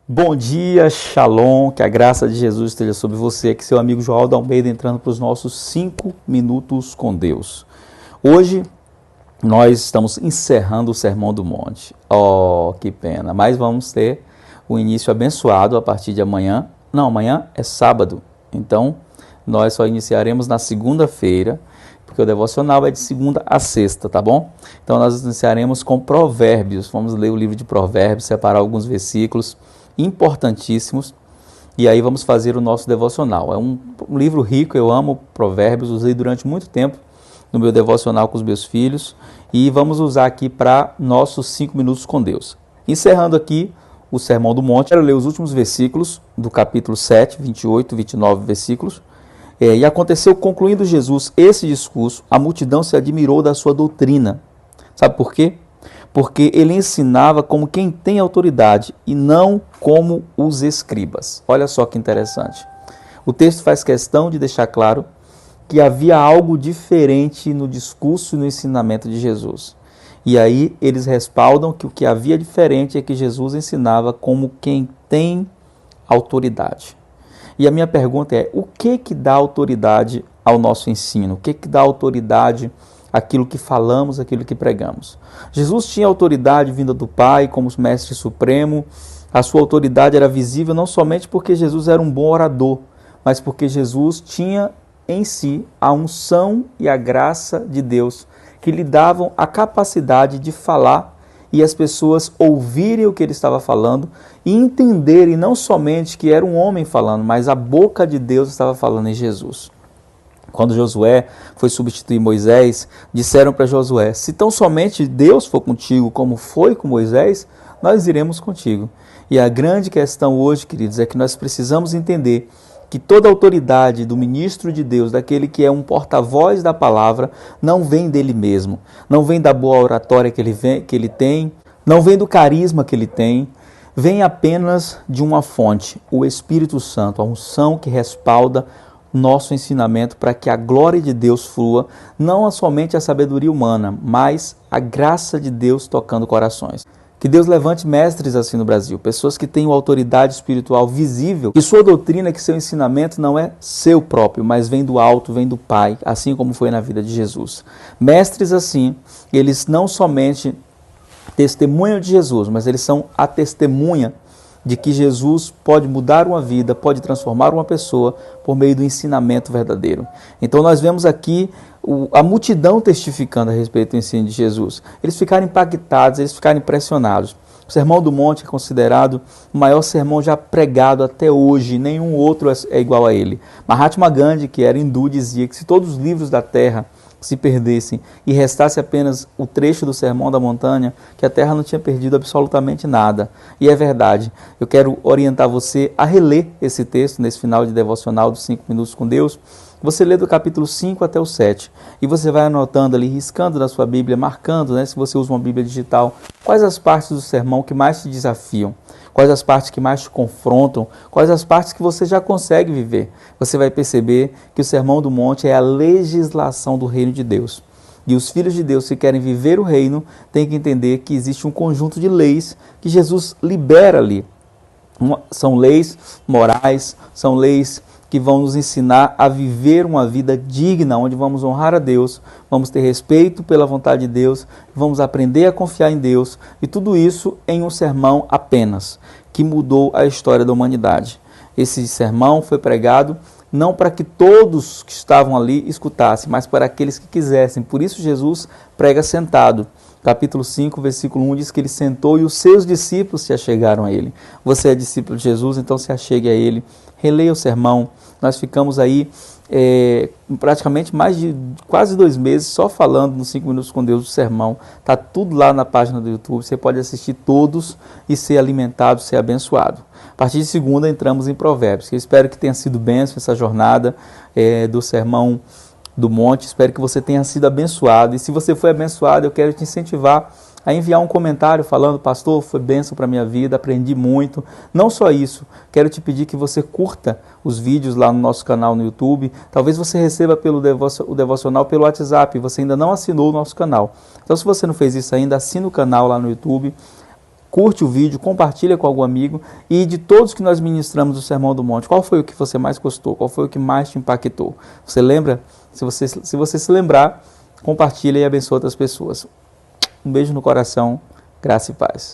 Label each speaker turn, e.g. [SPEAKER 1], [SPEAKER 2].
[SPEAKER 1] Bom dia, Shalom, que a graça de Jesus esteja sobre você. Aqui seu amigo João Almeida entrando para os nossos 5 minutos com Deus. Hoje nós estamos encerrando o Sermão do Monte. Oh, que pena, mas vamos ter o início abençoado a partir de amanhã. Não, amanhã é sábado, então nós só iniciaremos na segunda-feira, porque o devocional é de segunda a sexta, tá bom? Então nós iniciaremos com Provérbios. Vamos ler o livro de Provérbios, separar alguns versículos importantíssimos, e aí vamos fazer o nosso devocional. É um livro rico, eu amo Provérbios, usei durante muito tempo no meu devocional com os meus filhos, e vamos usar aqui para nossos 5 minutos com Deus. Encerrando aqui o Sermão do Monte, quero ler os últimos versículos do capítulo 7, 28, 29 versículos. E aconteceu, concluindo Jesus esse discurso, a multidão se admirou da sua doutrina. Sabe por quê? Porque ele ensinava como quem tem autoridade e não como os escribas. Olha só que interessante. O texto faz questão de deixar claro que havia algo diferente no discurso e no ensinamento de Jesus. E aí eles respaldam que o que havia diferente é que Jesus ensinava como quem tem autoridade. E a minha pergunta é, o que dá autoridade ao nosso ensino? O que dá autoridade aquilo que falamos, aquilo que pregamos? Jesus tinha autoridade vinda do Pai como mestre supremo. A sua autoridade era visível não somente porque Jesus era um bom orador, mas porque Jesus tinha em si a unção e a graça de Deus, que lhe davam a capacidade de falar e as pessoas ouvirem o que ele estava falando e entenderem não somente que era um homem falando, mas a boca de Deus estava falando em Jesus. Quando Josué foi substituir Moisés, disseram para Josué, se tão somente Deus for contigo como foi com Moisés, nós iremos contigo. E a grande questão hoje, queridos, é que nós precisamos entender que toda a autoridade do ministro de Deus, daquele que é um porta-voz da palavra, não vem dele mesmo, não vem da boa oratória que ele tem, não vem do carisma que ele tem, vem apenas de uma fonte, o Espírito Santo, a unção que respalda nosso ensinamento para que a glória de Deus flua, não somente a sabedoria humana, mas a graça de Deus tocando corações. Que Deus levante mestres assim no Brasil, pessoas que tenham autoridade espiritual visível, que sua doutrina, que seu ensinamento não é seu próprio, mas vem do alto, vem do Pai, assim como foi na vida de Jesus. Mestres assim, eles não somente testemunham de Jesus, mas eles são a testemunha de que Jesus pode mudar uma vida, pode transformar uma pessoa por meio do ensinamento verdadeiro. Então nós vemos aqui a multidão testificando a respeito do ensino de Jesus. Eles ficaram impactados, eles ficaram impressionados. O Sermão do Monte é considerado o maior sermão já pregado até hoje, nenhum outro é igual a ele. Mahatma Gandhi, que era hindu, dizia que se todos os livros da terra se perdessem e restasse apenas o trecho do Sermão da Montanha, que a terra não tinha perdido absolutamente nada. E é verdade. Eu quero orientar você a reler esse texto nesse final de devocional dos 5 minutos com Deus. Você lê do capítulo 5 até o 7 e você vai anotando ali, riscando na sua Bíblia, marcando, se você usa uma Bíblia digital, quais as partes do sermão que mais te desafiam, quais as partes que mais te confrontam, quais as partes que você já consegue viver. Você vai perceber que o Sermão do Monte é a legislação do reino de Deus. E os filhos de Deus que querem viver o reino têm que entender que existe um conjunto de leis que Jesus libera ali. São leis morais, são leis que vão nos ensinar a viver uma vida digna, onde vamos honrar a Deus, vamos ter respeito pela vontade de Deus, vamos aprender a confiar em Deus, e tudo isso em um sermão apenas, que mudou a história da humanidade. Esse sermão foi pregado não para que todos que estavam ali escutassem, mas para aqueles que quisessem. Por isso Jesus prega sentado. Capítulo 5, versículo 1 diz que ele sentou e os seus discípulos se achegaram a ele. Você é discípulo de Jesus, então se achegue a ele. Releia o sermão. Nós ficamos aí praticamente mais de quase 2 meses só falando nos 5 minutos com Deus do sermão. Está tudo lá na página do YouTube. Você pode assistir todos e ser alimentado, ser abençoado. A partir de segunda entramos em Provérbios. Eu espero que tenha sido bênção essa jornada do Sermão do Monte. Espero que você tenha sido abençoado. E se você foi abençoado, eu quero te incentivar a enviar um comentário falando, pastor, foi bênção para a minha vida, aprendi muito. Não só isso, quero te pedir que você curta os vídeos lá no nosso canal no YouTube. Talvez você receba o devocional pelo WhatsApp, você ainda não assinou o nosso canal. Então se você não fez isso ainda, assina o canal lá no YouTube. curte o vídeo, compartilha com algum amigo. E de todos que nós ministramos o Sermão do Monte, qual foi o que você mais gostou? Qual foi o que mais te impactou? Você lembra? Se você se lembrar, compartilha e abençoa outras pessoas. Um beijo no coração, graça e paz.